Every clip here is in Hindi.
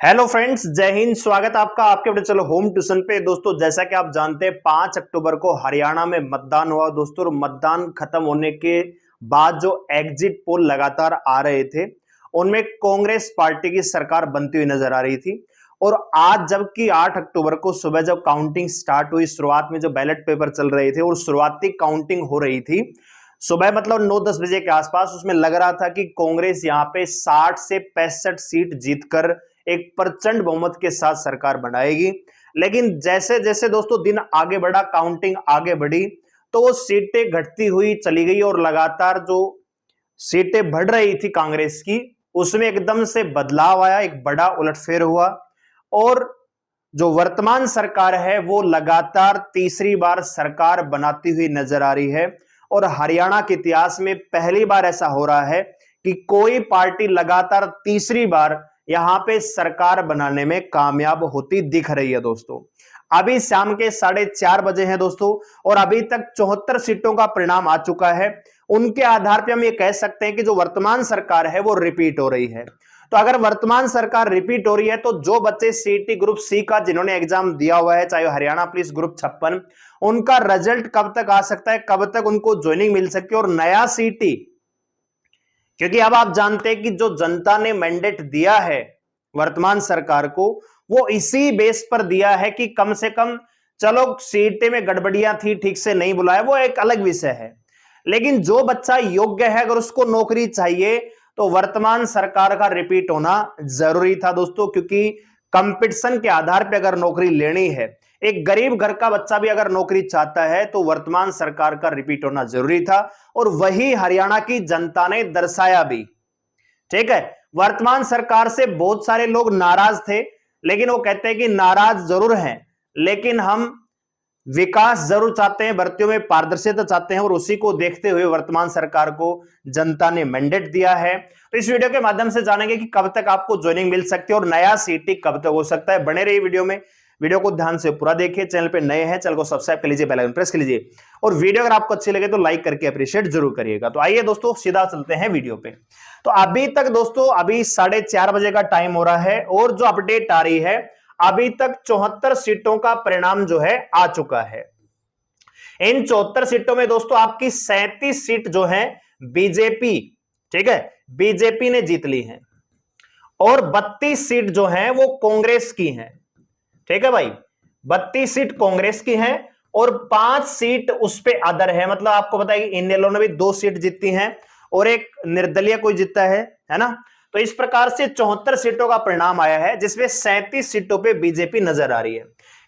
हेलो फ्रेंड्स, जय हिंद। स्वागत आपका आपके अपने चलो होम ट्यूशन पे। दोस्तों, जैसा कि आप जानते हैं 5 अक्टूबर को हरियाणा में मतदान हुआ दोस्तों। और मतदान खत्म होने के बाद जो एग्जिट पोल लगातार आ रहे थे उनमें कांग्रेस पार्टी की सरकार बनती हुई नजर आ रही थी। और आज जबकि 8 अक्टूबर को सुबह जब काउंटिंग स्टार्ट हुई, शुरुआत में जो बैलेट पेपर चल रहे थे और शुरुआती काउंटिंग हो रही थी सुबह मतलब 9-10 बजे के आसपास, उसमें लग रहा था कि कांग्रेस यहाँ पे 60 से 65 सीट जीतकर एक प्रचंड बहुमत के साथ सरकार बनाएगी। लेकिन जैसे जैसे दोस्तों दिन आगे बढ़ा, काउंटिंग आगे बढ़ी, तो वो सीटें घटती हुई चली गई और लगातार जो सीटें बढ़ रही थी कांग्रेस की, उसमें एकदम से बदलाव आया, एक बड़ा उलटफेर हुआ। और जो वर्तमान सरकार है वो लगातार तीसरी बार सरकार बनाती हुई नजर आ रही है। और हरियाणा के इतिहास में पहली बार ऐसा हो रहा है कि कोई पार्टी लगातार तीसरी बार यहां पे सरकार बनाने में कामयाब होती दिख रही है दोस्तों। अभी शाम के 4:30 बजे हैं दोस्तों, और अभी तक 74 सीटों का परिणाम आ चुका है। उनके आधार पर हम ये कह सकते हैं कि जो वर्तमान सरकार है वो रिपीट हो रही है। तो अगर वर्तमान सरकार रिपीट हो रही है तो जो बच्चे सीटी ग्रुप सी का जिन्होंने एग्जाम दिया हुआ है, चाहे हरियाणा पुलिस ग्रुप 56, उनका रिजल्ट कब तक आ सकता है, कब तक उनको ज्वाइनिंग मिल सकती है। और नया सीटी, क्योंकि अब आप जानते हैं कि जो जनता ने मैंडेट दिया है वर्तमान सरकार को, वो इसी बेस पर दिया है कि कम से कम, चलो सीटें में गड़बड़ियां थी, ठीक से नहीं बुलाया, वो एक अलग विषय है, लेकिन जो बच्चा योग्य है अगर उसको नौकरी चाहिए तो वर्तमान सरकार का रिपीट होना जरूरी था दोस्तों। क्योंकि कंपटीशन के आधार पर अगर नौकरी लेनी है, एक गरीब घर का बच्चा भी अगर नौकरी चाहता है तो वर्तमान सरकार का रिपीट होना जरूरी था। और वही हरियाणा की जनता ने दर्शाया भी। ठीक है, वर्तमान सरकार से बहुत सारे लोग नाराज थे, लेकिन वो कहते हैं कि नाराज जरूर हैं लेकिन हम विकास जरूर चाहते हैं, भर्तियों में पारदर्शिता चाहते हैं, और उसी को देखते हुए वर्तमान सरकार को जनता ने मैंडेट दिया है। तो इस वीडियो के माध्यम से जानेंगे कि कब तक आपको ज्वाइनिंग मिल सकती है और नया सीटी कब तक हो सकता है। बने रहिए वीडियो में, वीडियो को ध्यान से पूरा देखिए। चैनल पे नए हैं, चैनल को सब्सक्राइब कर लीजिए, बेल आइकन प्रेस कर लीजिए, और वीडियो अगर आपको अच्छी लगे तो लाइक करके अप्रिशिएट जरूर करिएगा। तो आइए दोस्तों सीधा चलते हैं वीडियो पे। तो अभी तक दोस्तों अभी 4:30 बजे का टाइम हो रहा है, और जो अपडेट आ रही है अभी तक 74 सीटों का परिणाम जो है आ चुका है। इन 74 सीटों में दोस्तों आपकी 37 सीट जो है बीजेपी, ठीक है, बीजेपी ने जीत ली है, और 32 सीट जो है वो कांग्रेस की है। ठीक है भाई, 32 सीट कांग्रेस की है और 5 सीट उस पे अदर है। मतलब आपको पता है कि इनेलो ने भी 2 सीट जीती हैं और एक निर्दलीय कोई जीता है ना। तो इस प्रकार से 74 सीटों का परिणाम आया है, जिसमें 37 सीटों पे बीजेपी नजर आ रही है।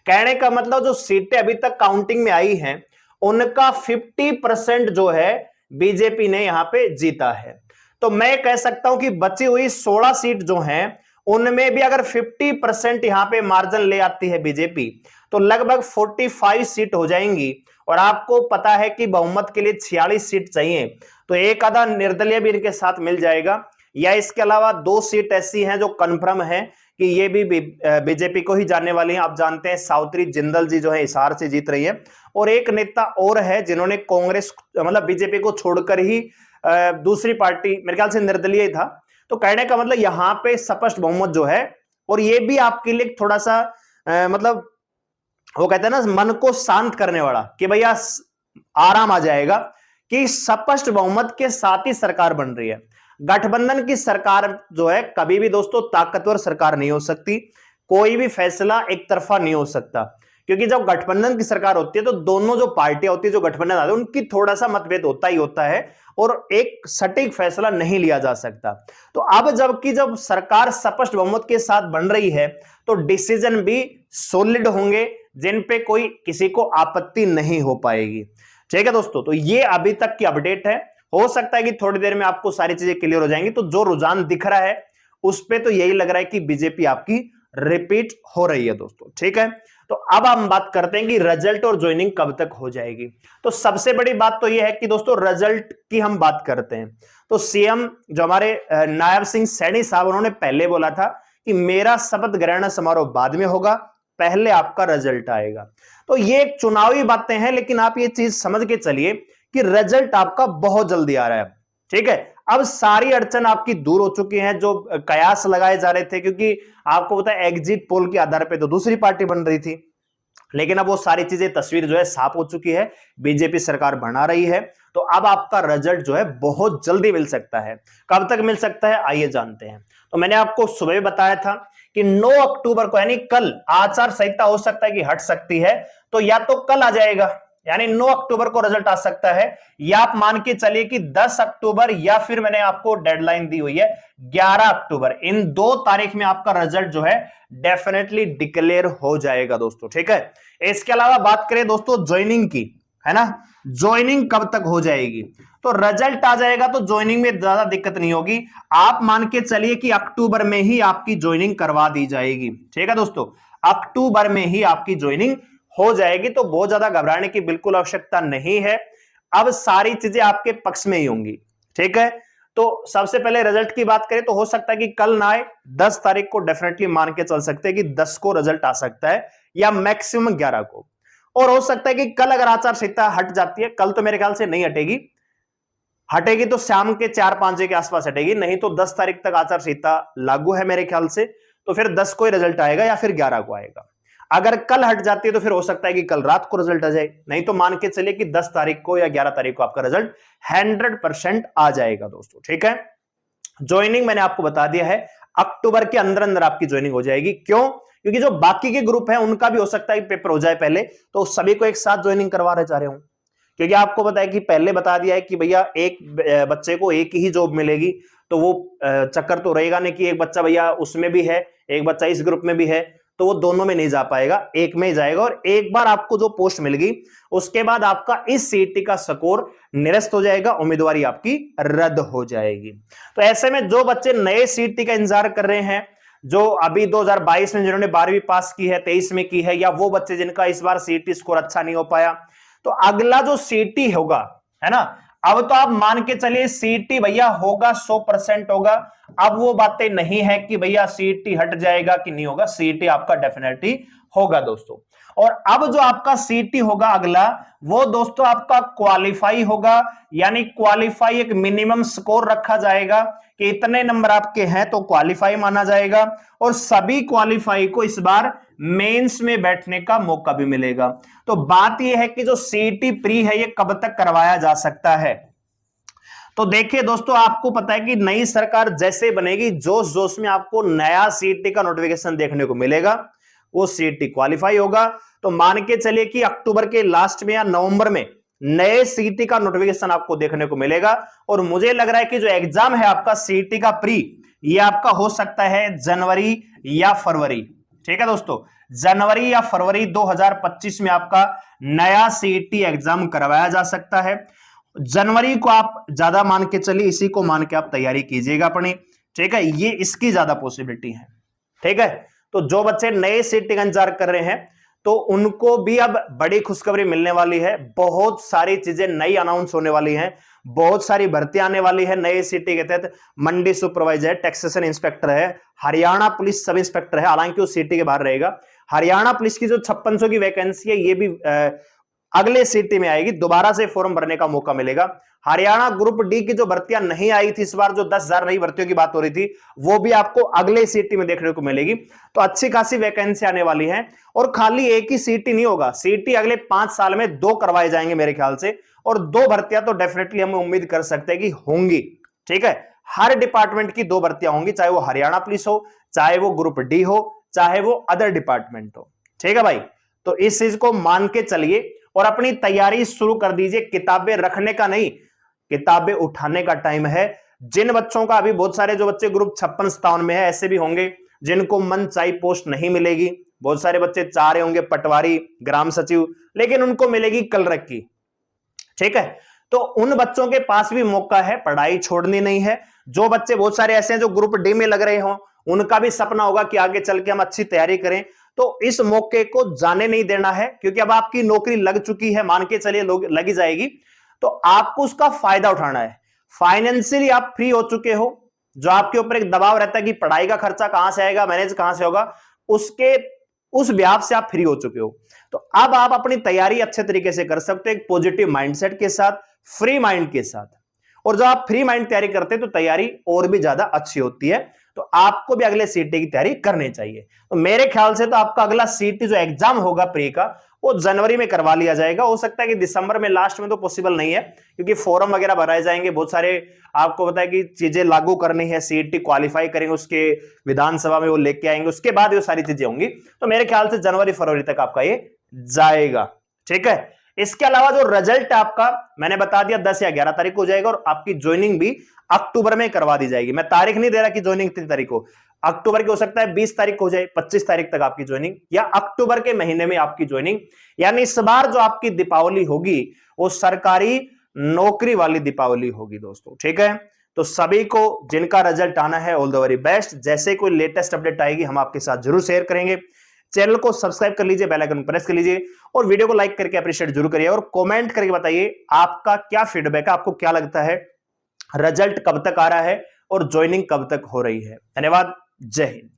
कहने का मतलब जो सीटें अभी तक काउंटिंग में आई हैं उनका 50% जो है बीजेपी ने यहां पे जीता है। तो मैं कह सकता हूं कि बची हुई 16 सीट जो हैं उनमें भी अगर 50% यहां पे मार्जिन ले आती है बीजेपी तो लगभग 45 सीट हो जाएंगी। और आपको पता है कि बहुमत के लिए 46 सीट चाहिए, तो एक आधा निर्दलीय भी इनके साथ मिल जाएगा। या इसके अलावा 2 सीट ऐसी हैं जो कंफर्म है कि ये भी बीजेपी को ही जाने वाली हैं। आप जानते हैं सावित्री जिंदल जी जो है हिसार से जीत रही है, और एक नेता और है जिन्होंने कांग्रेस मतलब बीजेपी को छोड़कर ही दूसरी पार्टी, मेरे ख्याल से निर्दलीय ही था। तो कहने का मतलब यहां पे स्पष्ट बहुमत जो है, और ये भी आपके लिए थोड़ा सा मतलब वो कहते हैं ना मन को शांत करने वाला कि भैया आराम आ जाएगा कि स्पष्ट बहुमत के साथ ही सरकार बन रही है। गठबंधन की सरकार जो है कभी भी दोस्तों ताकतवर सरकार नहीं हो सकती, कोई भी फैसला एक तरफा नहीं हो सकता। क्योंकि जब गठबंधन की सरकार होती है तो दोनों जो पार्टियां होती है, जो गठबंधन आते हैं, उनकी थोड़ा सा मतभेद होता ही होता है और एक सटीक फैसला नहीं लिया जा सकता। तो अब जब सरकार स्पष्ट बहुमत के साथ बन रही है तो डिसीजन भी सॉलिड होंगे, जिन पे कोई किसी को आपत्ति नहीं हो पाएगी। ठीक है दोस्तों, तो ये अभी तक की अपडेट है। हो सकता है कि थोड़ी देर में आपको सारी चीजें क्लियर हो जाएंगी। तो जो रुझान दिख रहा है उस पे तो यही लग रहा है कि बीजेपी आपकी रिपीट हो रही है दोस्तों। ठीक है, तो अब हम बात करते हैं कि रिजल्ट और ज्वाइनिंग कब तक हो जाएगी। तो सबसे बड़ी बात तो यह है कि दोस्तों रिजल्ट की हम बात करते हैं तो सीएम जो हमारे नायब सिंह सैनी साहब, उन्होंने पहले बोला था कि मेरा शपथ ग्रहण समारोह बाद में होगा, पहले आपका रिजल्ट आएगा। तो ये एक चुनावी बातें हैं, लेकिन आप ये चीज समझ के चलिए कि रिजल्ट आपका बहुत जल्दी आ रहा है। ठीक है, अब सारी अड़चन आपकी दूर हो चुकी है, जो कयास लगाए जा रहे थे, क्योंकि आपको पता है एग्जिट पोल के आधार पे तो दूसरी पार्टी बन रही थी, लेकिन अब वो सारी चीजें तस्वीर जो है साफ हो चुकी है, बीजेपी सरकार बना रही है। तो अब आपका रिजल्ट जो है बहुत जल्दी मिल सकता है। कब तक मिल सकता है आइए जानते हैं। तो मैंने आपको सुबह बताया था कि 9 अक्टूबर को यानी कल आचार संहिता हो सकता है कि हट सकती है, तो या तो कल आ जाएगा यानी 9 अक्टूबर को रिजल्ट आ सकता है, या आप मान के चलिए कि 10 अक्टूबर, या फिर मैंने आपको डेडलाइन दी हुई है 11 अक्टूबर। इन 2 तारीख में आपका रिजल्ट जो है डेफिनेटली डिक्लेयर हो जाएगा दोस्तों, ठीक है। इसके अलावा बात करें दोस्तों ज्वाइनिंग की, है ना, ज्वाइनिंग कब तक हो जाएगी, तो रिजल्ट आ जाएगा तो ज्वाइनिंग में ज्यादा दिक्कत नहीं होगी। आप मान के चलिए कि अक्टूबर में ही आपकी ज्वाइनिंग करवा दी जाएगी, ठीक है दोस्तों, अक्टूबर में ही आपकी ज्वाइनिंग हो जाएगी। तो बहुत ज्यादा घबराने की बिल्कुल आवश्यकता नहीं है, अब सारी चीजें आपके पक्ष में ही होंगी, ठीक है। तो सबसे पहले रिजल्ट की बात करें तो हो सकता है कि कल ना आए, 10 तारीख को डेफिनेटली मान के चल सकते हैं कि 10 को रिजल्ट आ सकता है, या मैक्सिमम 11 को। और हो सकता है कि कल अगर आचार संहिता हट जाती है, कल तो मेरे ख्याल से नहीं हटेगी, हटेगी तो शाम के 4-5 बजे के आसपास हटेगी, नहीं तो 10 तारीख तक आचार संहिता लागू है मेरे ख्याल से, तो फिर 10 को ही रिजल्ट आएगा या फिर 11 को आएगा। अगर कल हट जाती है तो फिर हो सकता है कि कल रात को रिजल्ट आ जाए, नहीं तो मान के चलिए कि 10 तारीख को या 11 तारीख को आपका रिजल्ट 100% आ जाएगा दोस्तों, ठीक है। ज्वाइनिंग मैंने आपको बता दिया है, अक्टूबर के अंदर अंदर आपकी ज्वाइनिंग हो जाएगी। क्यों? क्योंकि जो बाकी के ग्रुप है उनका भी हो सकता है कि पेपर हो जाए पहले, तो सभी को एक साथ ज्वाइनिंग करवा रहे जा रहे हूं, क्योंकि आपको पता है कि पहले बता दिया है कि भैया एक बच्चे को एक ही जॉब मिलेगी, तो वो चक्कर तो रहेगा नहीं कि एक बच्चा भैया उसमें भी है, एक बच्चा इस ग्रुप में भी है, तो वो दोनों में नहीं जा पाएगा, एक में ही जाएगा। और एक बार आपको जो पोस्ट मिल गई उसके बाद आपका इस सीईटी का स्कोर निरस्त हो जाएगा, उम्मीदवारी आपकी रद्द हो जाएगी। तो ऐसे में जो बच्चे नए सीईटी का इंतजार कर रहे हैं, जो अभी 2022 में जिन्होंने 12वीं पास की है, 23 में की है, या वो बच्चे जिनका इस बार सीईटी स्कोर अच्छा नहीं हो पाया, तो अगला जो सीईटी होगा, है ना, अब तो आप मान के चलिए सीईटी भैया होगा 100% होगा। अब वो बातें नहीं है कि भैया सीईटी हट जाएगा कि नहीं होगा, सीईटी आपका डेफिनेटली होगा दोस्तों। और अब जो आपका सीईटी होगा अगला, वो दोस्तों आपका क्वालिफाई होगा, यानी क्वालिफाई एक मिनिमम स्कोर रखा जाएगा कि इतने नंबर आपके हैं तो क्वालिफाई माना जाएगा, और सभी क्वालिफाई को इस बार मेंस में बैठने का मौका भी मिलेगा। तो बात यह है कि जो सीईटी प्री है ये कब तक करवाया जा सकता है। तो देखिए दोस्तों, आपको पता है कि नई सरकार जैसे बनेगी, जोश जोश में आपको नया सीईटी का नोटिफिकेशन देखने को मिलेगा, वो सीईटी क्वालिफाई होगा। तो मान के चलिए कि अक्टूबर के लास्ट में या नवंबर में नए सीईटी का नोटिफिकेशन आपको देखने को मिलेगा। और मुझे लग रहा है कि जो एग्जाम है आपका सीईटी का प्री, ये आपका हो सकता है जनवरी या फरवरी, ठीक है दोस्तों, जनवरी या फरवरी 2025 में आपका नया सीईटी एग्जाम करवाया जा सकता है। जनवरी को आप ज्यादा मान के चलिए, इसी को मान के आप तैयारी कीजिएगा अपनी, ठीक है, ये इसकी ज्यादा पॉसिबिलिटी है, ठीक है। तो जो बच्चे नए सीईटी का इंतजार कर रहे हैं तो उनको भी अब बड़ी खुशखबरी मिलने वाली है, बहुत सारी चीजें नई अनाउंस होने वाली हैं, बहुत सारी भर्ती आने वाली है नए सीईटी के तहत। मंडी सुपरवाइजर, टैक्सेशन इंस्पेक्टर है, हरियाणा पुलिस सब इंस्पेक्टर है, हालांकि वो सीईटी के बाहर रहेगा। हरियाणा पुलिस की जो 5600 की वैकेंसी है ये भी अगले सीईटी में आएगी, दोबारा से फॉर्म भरने का मौका मिलेगा। हरियाणा ग्रुप डी की जो भर्तियां नहीं आई थी इस बार, जो 10,000 नई भर्तियों की बात हो रही थी, वो भी आपको अगले सीईटी में देखने को मिलेगी। तो अच्छी खासी वैकेंसी आने वाली है। और खाली एक ही सीईटी नहीं होगा, सीईटी अगले 5 साल में 2 करवाए जाएंगे मेरे ख्याल से, और 2 भर्तियां तो डेफिनेटली हम उम्मीद कर सकते हैं कि होंगी, ठीक है। हर डिपार्टमेंट की 2 भर्तियां होंगी, चाहे वो हरियाणा पुलिस हो, चाहे वो ग्रुप डी हो, चाहे वो अदर डिपार्टमेंट हो, ठीक है भाई। तो इस चीज को मान के चलिए और अपनी तैयारी शुरू कर दीजिए। किताबें रखने का नहीं, किताबें उठाने का टाइम है। जिन बच्चों का अभी, बहुत सारे जो बच्चे ग्रुप 56-57 में है, ऐसे भी होंगे जिनको मनचाही पोस्ट नहीं मिलेगी। बहुत सारे बच्चे चाह रहे होंगे पटवारी, ग्राम सचिव, लेकिन उनको मिलेगी क्लर्क की, ठीक है। तो उन बच्चों के पास भी मौका है, पढ़ाई छोड़नी नहीं है। जो बच्चे, बहुत सारे ऐसे हैं जो ग्रुप डी में लग रहे हो, उनका भी सपना होगा कि आगे चल के हम अच्छी तैयारी करें, तो इस मौके को जाने नहीं देना है, क्योंकि अब आपकी नौकरी लग चुकी है, मान के चलिए लगी जाएगी, तो आपको उसका फायदा उठाना है। फाइनेंशियली आप फ्री हो चुके हो, जो आपके ऊपर एक दबाव रहता है कि पढ़ाई का खर्चा कहां से आएगा, मैनेज कहां से होगा, उस ब्याज से आप फ्री हो चुके हो। तो अब आप अपनी तैयारी अच्छे तरीके से कर सकते हो, एक पॉजिटिव माइंडसेट के साथ, फ्री माइंड के साथ। और जब आप फ्री माइंड तैयारी करते हैं तो तैयारी और भी ज्यादा अच्छी होती है। तो आपको भी अगले सीटी की तैयारी करनी चाहिए। तो मेरे ख्याल से तो आपका अगला सीटी जो एग्जाम होगा प्री का वो जनवरी में करवा लिया जाएगा। हो सकता है कि दिसंबर में लास्ट में तो पॉसिबल नहीं है, क्योंकि फॉर्म वगैरह भराए जाएंगे, बहुत सारे आपको पता है कि चीजें लागू करनी है, सीटी क्वालिफाई करेंगे, उसके विधानसभा में वो लेके आएंगे, उसके बाद ये सारी चीजें होंगी। तो मेरे ख्याल से जनवरी फरवरी तक आपका ये जाएगा। ठीक है। इसके अलावा जो रिजल्ट आपका मैंने बता दिया 10 या 11 तारीख को हो जाएगा, और आपकी ज्वाइनिंग भी अक्टूबर में करवा दी जाएगी। मैं तारीख नहीं दे रहा कि ज्वाइनिंग कितनी तारीख को, अक्टूबर की हो सकता है 20 तारीख हो जाए, 25 तारीख तक आपकी ज्वाइनिंग, या अक्टूबर के महीने में आपकी ज्वाइनिंग। यानी इस बार जो आपकी दीपावली होगी वो सरकारी नौकरी वाली दीपावली होगी दोस्तों। ठीक है। तो सभी को जिनका रिजल्ट आना है ऑल द वेरी बेस्ट। जैसे कोई लेटेस्ट अपडेट आएगी हम आपके साथ जरूर शेयर करेंगे। चैनल को सब्सक्राइब कर लीजिए, बेल आइकन प्रेस कर लीजिए, और वीडियो को लाइक करके अप्रिशिएट जरूर करिए, और कमेंट करके बताइए आपका क्या फीडबैक है, आपको क्या लगता है रिजल्ट कब तक आ रहा है और ज्वाइनिंग कब तक हो रही है। धन्यवाद। जय हिंद।